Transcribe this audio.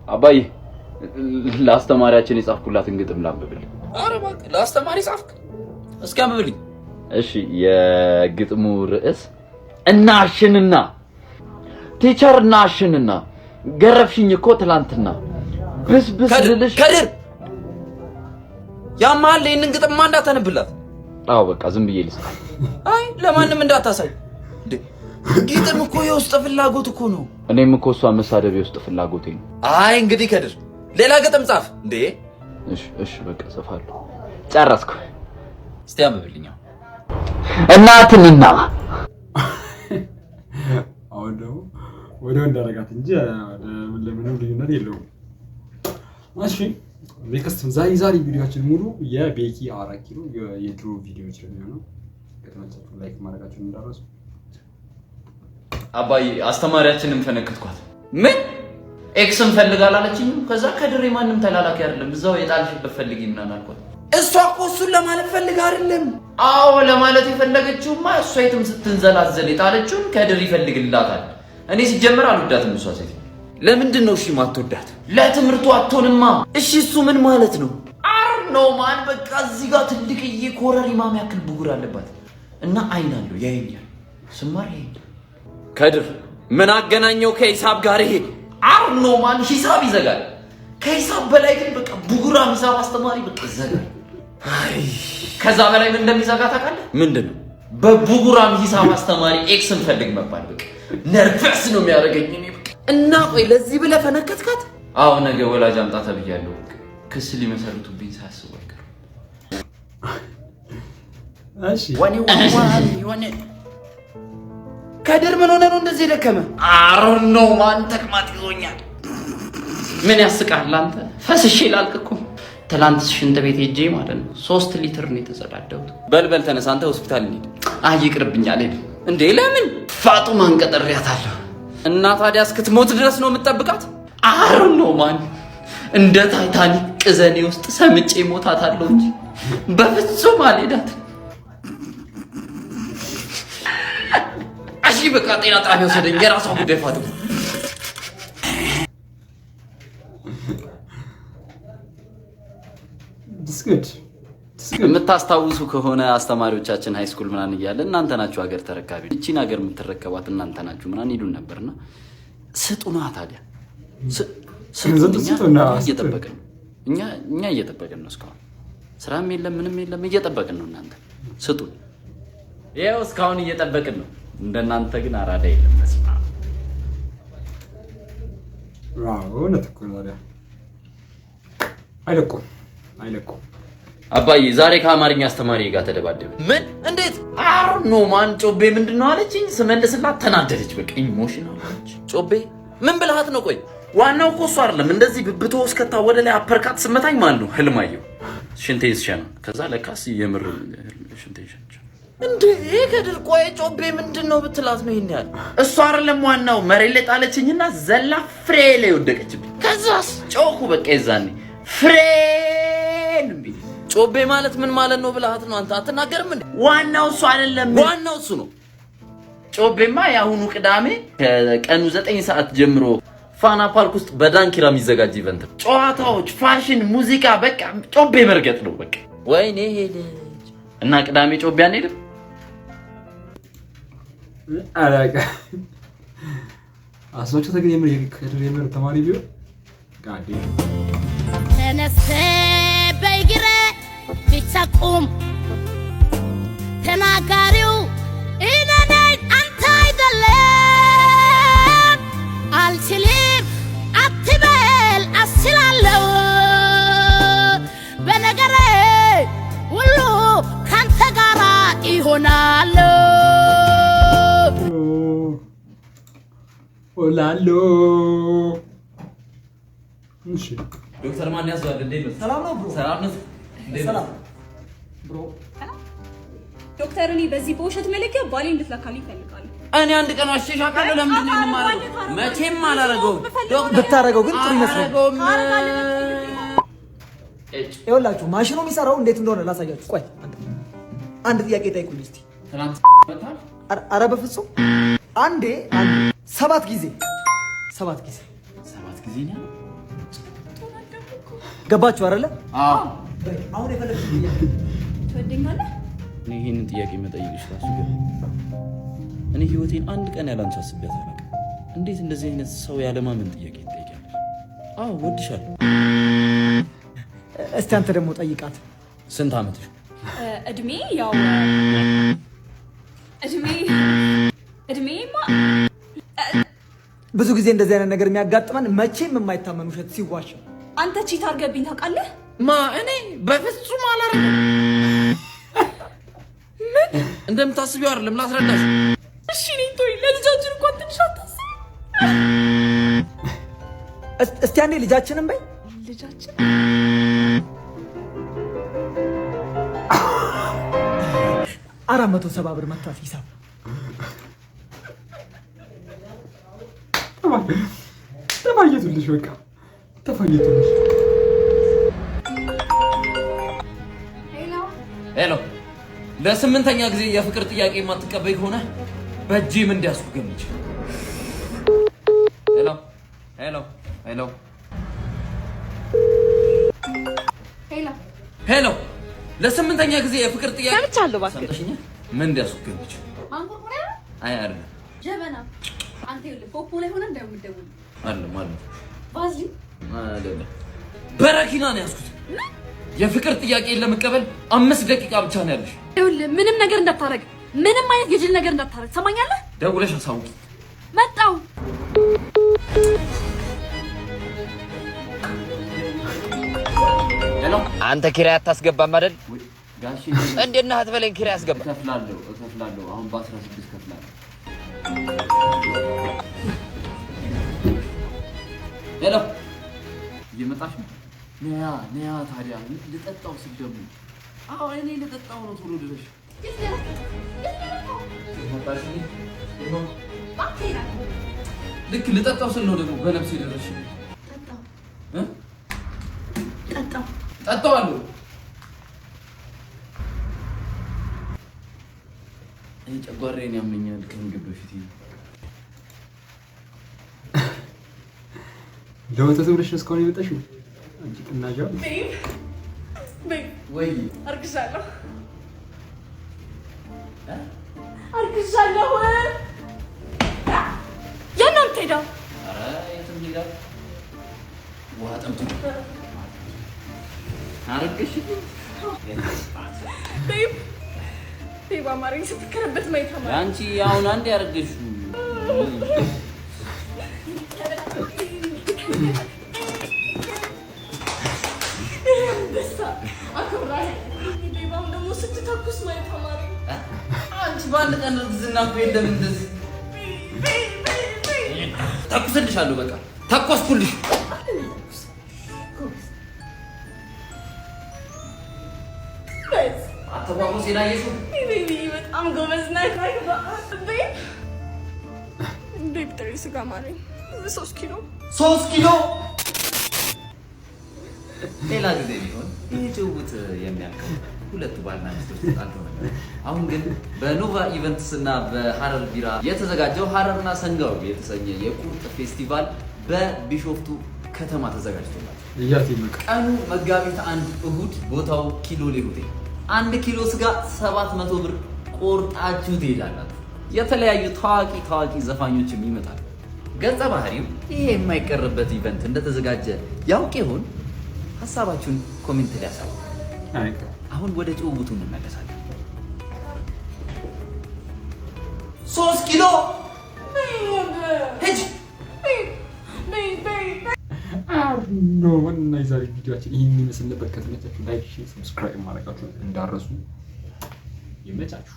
አባዬ ለአስተማሪያችን የጻፍኩላትን ግጥም ላንብብልኝ። ኧረ እባክህ ለአስተማሪ ጻፍክ? እስኪ አንብብልኝ። እሺ የግጥሙ ርዕስ እናሽንና ቲቸር እናሽንና ገረፍሽኝ እኮ ትላንትና ብስብስ ልልሽ ከድር ያማል ይሄንን ግጥም እንዳታነብላት። አዎ በቃ ዝም ብዬ ልስራ። አይ ለማንም እንዳታሳይ። ግጥም እኮ የውስጥ ፍላጎት እኮ ነው። እኔም እኮ እሷን መሳደብ የውስጥ ፍላጎቴ ነው። አይ እንግዲህ ከድር ሌላ ግጥም ጻፍ እንዴ። እሺ በቃ ጽፋለሁ። ጨረስኩ። እስቲ አንብብልኝ። እናትንና አሁን ደግሞ ወደ እንዳረጋት እንጂ ለምንም ልዩነት የለውም። እሺ ኔክስት ዛሬ ቪዲዮአችን ሙሉ የቤኪ 4 ኪሎ የድሮ ቪዲዮዎች ነው የሚሆነው። ከተመቻችሁ ላይክ ማድረጋችሁን እንዳትረሱ። አባዬ አስተማሪያችንን ፈነከትኳት። ምን ኤክስን ፈልጋል አለችኝ። ከዛ ከድሬ ማንም ተላላኪ አይደለም እዛው የጣልሽበት ፈልጊ ምናምን አልኳት። እሷ እኮ እሱን ለማለት ፈልጋ አይደለም። አዎ ለማለት የፈለገችውማ እሷ የትም ስትንዘላዘል የጣለችውን ከድር ይፈልግላታል። እኔ ሲጀመር አልወዳትም እሷ ሴት። ለምንድን ነው እሺ ማትወዳት? ለትምህርቱ አትሆንማ። እሺ እሱ ምን ማለት ነው? አር ነው ማን በቃ እዚህ ጋር ትልቅዬ ኮረሪማ የሚያክል ብጉር አለባት እና አይን አለው ያየኛል። ስማር ያየኛል። ከድር ምን አገናኘው ከሂሳብ ጋር? ይሄ አር ነው ማን ሂሳብ ይዘጋል። ከሂሳብ በላይ ግን በቃ ብጉራም ሂሳብ አስተማሪ በቃ ይዘጋል። አይ ከዛ በላይ ምን እንደሚዘጋ ታውቃለህ? ምንድነው? በብጉራም ሂሳብ አስተማሪ ኤክስን ፈልግ መባል በቃ ነርቨስ ነው የሚያደርገኝ እኔ በቃ። እና ቆይ ለዚህ ብለህ ፈነከትካት? አዎ ነገ ወላጅ አምጣ ተብያለሁ። ክስ ሊመሰርቱብኝ ሳያስቡ አይቀርም። እሺ ወኔ ከድር ምን ሆነ ነው እንደዚህ ደከመ? አሮን ነው ማን ተቅማጥ ይዞኛል። ምን ያስቃል አንተ? ፈስሼ ላልቅ እኮ ትላንት ሽንት ቤት ሄጄ ማለት ነው 3 ሊትር ነው የተጸዳዳሁት። በልበል ተነሳ አንተ ሆስፒታል እንሂድ። አይ ይቅርብኛል። እንዴ ለምን? ፋጡማን ቀጠሪያታለሁ። እና ታዲያ እስክትሞት ድረስ ነው የምትጠብቃት? አሮን ነው ማን እንደ ታይታኒክ ቅዘኔ ውስጥ ሰምጬ ሞታታለሁ እንጂ በፍጹም አልሄዳትም። እሺ በቃ ጤና ጣቢያ ወሰደኝ። የራሷ ጉዳይ ፋጡማ። የምታስታውሱ ከሆነ አስተማሪዎቻችን ሃይ ስኩል ምናምን እያለ እናንተ ናችሁ ሀገር ተረካቢ፣ እቺን ሀገር የምትረከቧት እናንተ ናችሁ ምናምን ይሉን ነበርና ስጡና ታዲያ ስጡና እየጠበቅን ነው። እኛ እየጠበቅን ነው። እስካሁን ስራም የለም ምንም የለም እየጠበቅን ነው። እናንተ ስጡን። ይኸው እስካሁን እየጠበቅን ነው። እንደናንተ ግን አራዳ የለም። መስማ ዋው ነጥቆ ነው ታዲያ አይለቁም። አባዬ ዛሬ ከአማርኛ አስተማሪ ጋር ተደባደበ። ምን? እንዴት? አር ኖ ማን ጮቤ ምንድነው አለችኝ። ስመልስላት ተናደደች። በቃ ኢሞሽናል አለች። ጮቤ ምን ብልሃት ነው? ቆይ ዋናው እኮ እሱ አይደለም እንደዚህ ብብቶ እስከታ ወደ ላይ አፐርካት ስመታኝ ማለት ነው። ህልማየሁ ሽንቴን ስሸና ከዛ ለካስ የምር ሽንቴን ሸና እንዴ ከድር። ቆይ ጮቤ ምንድነው ብትላት ነው ይሄን ያህል? እሱ አይደለም ዋናው መሬት ላይ ጣለችኝና ዘላ ፍሬ ላይ ወደቀችብኝ። ከዛስ ጮኩ። በቃ ይዛኔ ፍሬን ጮቤ ማለት ምን ማለት ነው ብለሃት ነው አንተ አትናገርም እንዴ? ዋናው እሱ አይደለም፣ ዋናው እሱ ነው። ጮቤማ የአሁኑ ቅዳሜ ከቀኑ 9 ሰዓት ጀምሮ ፋና ፓርክ ውስጥ በዳንኪራ የሚዘጋጅ ኢቨንት ነው። ጨዋታዎች፣ ፋሽን፣ ሙዚቃ በቃ ጮቤ መርገጥ ነው በቃ። ወይኔ ሄደ እና ቅዳሜ ጮቤ አንሄድም? አላቃ አስማቸው ከድር ተማሪ ቢሆን ጋዴ ተነስተ በእግረ ቢተቁም ተናጋሪው እኔ ነኝ አንተ አይደለም። አልችልም አትበል አስችላለሁ። በነገሬ ሁሉ ካንተ ጋራ ይሆናል። ኦላሎ እሺ ዶክተር ማን ያዘዋል? እንዴት ነው? ሰላም ነው ብሮ? ሰላም ነው። ሰላም ብሮ። ዶክተር እኔ በዚህ በውሸት መለኪያ ባሌ እንድትለካልኝ እፈልጋለሁ። እኔ አንድ ቀን ዋሽሽ አውቃለሁ። ለምንድን ነው የማደርገው? መቼም አላደርገውም። ብታረገው ግን ጥሩ ይመስላል። ይኸውላችሁ ማሽኑ የሚሰራው እንዴት እንደሆነ ላሳያችሁ። ቆይ አንድ ጥያቄ ጠይቁኝ እስቲ። ትናንት መጣል? ኧረ በፍጹም አንዴ 7 ጊዜ 7 ጊዜ 7 ጊዜ ነው ገባችሁ አይደለ? አዎ። አሁን የፈለግሽ ጥያቄ ትወደኛለህ? እኔ ይሄንን ጥያቄ መጠየቅሽ ራሱ ግን እኔ ህይወቴን አንድ ቀን ያላንቺ አስቤያት አላውቅም። እንዴት እንደዚህ አይነት ሰው ያለማመን ጥያቄ ትጠይቂያለሽ? አዎ ወድሻለሁ። እስቲ አንተ ደግሞ ጠይቃት። ስንት ዓመትሽ? እድሜ ያው እድሜማ ብዙ ጊዜ እንደዚህ አይነት ነገር የሚያጋጥመን መቼም የማይታመን ውሸት ሲዋሽ። አንተ ቺት አድርገብኝ ታውቃለህ? እኔ በፍጹም አላረግም። ምን እንደምታስቢው አይደለም፣ ላስረዳሽ። እሺ እኔ ተወኝ። ለልጃችን እንኳን ትንሽ አታስቢ። እስቲ አንዴ ልጃችንን በይ። ልጃችን 470 ብር መጥቷት ሂሳብ ተፋየቱልሽ፣ በቃ ተፋየቱልሽ። ሄሎ፣ ለስምንተኛ ጊዜ የፍቅር ጥያቄ የማትቀበይ ከሆነ በእጄም እንዲያስኩ ገምች። ሄሎ ሄሎ ሄሎ ሄሎ ሄሎ፣ ለስምንተኛ ጊዜ የፍቅር ጥያቄ ሰምቻለሁ። እባክህ ሰምተሽኛል? ምን እንዲያስኩ ገምች። ማንቆርቆሪያ አይ አይደለም፣ ጀበና። አንተ ይኸውልህ ፖፖ ላይ ሆነ እንደምትደውል አይደለም አይደለም፣ ቫዝሊን አይደለም፣ በረኪና ነው ያዝኩት። የፍቅር ጥያቄን ለመቀበል 5 ደቂቃ ብቻ ነው ያለሽ። ይኸውልህ ምንም ነገር እንዳታረግ፣ ምንም አይነት የጅል ነገር እንዳታረግ። ሰማኛለህ? ደውለሽ አሳውቂ። መጣው። ሄሎ፣ አንተ ኪራይ አታስገባም አይደል? ጋሺ እንዴት ነህ አትበለኝ። ኪራይ አስገባ። እከፍላለሁ። አሁን በ16 እከፍላለሁ። ሄሎ፣ እየመጣሽ ነው? ነያ ታዲያ ልጠጣው ስል ደግሞ አዎ እኔ ልጠጣው ነው። ቶሎ ድረሽ። ልክ ልጠጣው ስል ነው ደግሞ በነፍሴ ደረሽ። ጠጣዋለሁ። እኔ ጨጓራዬን ያመኛል ከምግብ በፊት። ለወተት ብለሽ ነው እስካሁን የመጣሽው? አንቺ ቅናጃው ወይ አርግሻለሁ። የት ነው የምትሄደው? ኧረ የትም ሄዳለሁ። ውሃ ጠምቶኝ አረገሽልኝ። ቤብ አማርኛ ስትከረበት ማየት ተማሪ። አንቺ አሁን አንድ ያረገሽው ደግሞ ስትተኩስ ማየት ተማሪ። አንቺ በአንድ ቀን እርግዝና እኮ የለም እንደዚህ። ተኩስልሻለሁ፣ በቃ ተኮስኩልሽ። አተባቆስ የላየሽው በጣም ጎበዝ ናት። ቤብ ጥሬ ስጋ ማረኝ 3 ኪሎ 3 ኪሎ። ሌላ ጊዜ ቢሆን ይህ ጭውውት የሚያልቀው ሁለቱ ባልና ሚስቶች ተጣልተው ነበር። አሁን ግን በኖቫ ኢቨንትስ እና በሐረር ቢራ የተዘጋጀው ሐረርና ሰንጋው የተሰኘ የቁርጥ ፌስቲቫል በቢሾፍቱ ከተማ ተዘጋጅቶላል። ቀኑ መጋቢት 1 እሁድ፣ ቦታው ኪሎሌ ሆቴል። 1 ኪሎ ስጋ 700 ብር ቆርጣችሁ ትሄዳላችሁ። የተለያዩ ታዋቂ ዘፋኞችም ይመጣሉ። ገጸ ባህሪው ይሄ የማይቀርበት ኢቨንት እንደተዘጋጀ ያውቅ ይሆን? ሀሳባችሁን ኮሜንት ላይ ያሳውቁ። አሁን ወደ ጭውውቱ እንመለሳለን። 3 ኪሎ ሂጅ። እና የዛሬ ቪዲዮችን ይህን ይመስል ነበር። ከተመቻችሁ ላይክ፣ ሼር፣ ሰብስክራይብ ማድረጋችሁን እንዳረሱ። ይመቻችሁ።